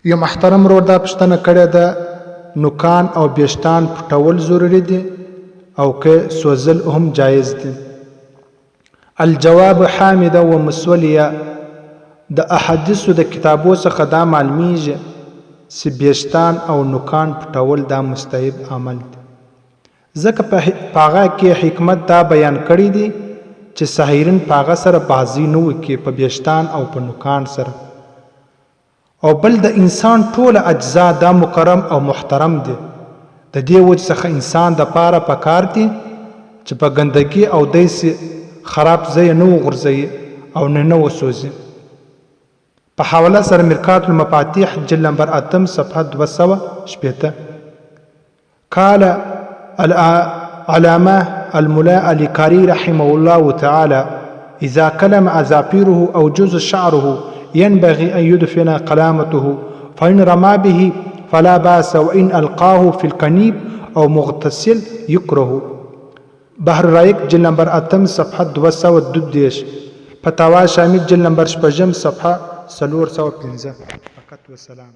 یو محترم ورور دا پوښتنه کړې ده نوکان او بیشتان پټول ضروري دي او که سوځل هم جایز دي؟ الجواب حامده و مسولیه. د احادیثو د کتابو څخه دا معلومیږي چې بیشتان او نوکان پټول دا مستحب عمل دی، ځکه په هغه کې حکمت دا بیان کړی دی چې ساحرین په هغه سره بازي نه وکړي په بیشتان او په نوکان سره. او بل د انسان ټول اجزا دا مکرم او محترم دي، د دې وجه څخه انسان د پاره پکار دي چې په ګندګي او داسې خراب ځای نه وغورځوي او نه وسوځي. په حواله سره مرکات المفاتيح جلد نمبر 8 صفحه 260. قال العلامه الملا الکاری رحمه الله تعالى اذا كلم اظافره او جزء شعره ينبغي ان يدفن قلامته فان رمى به فلا باس وان القاه في الكنيب او مغتسل يكره. بحر رائق جلد نمبر 8 صفحه 222. فتاوا شامل جلد نمبر 5 صفحه 415. فقط والسلام.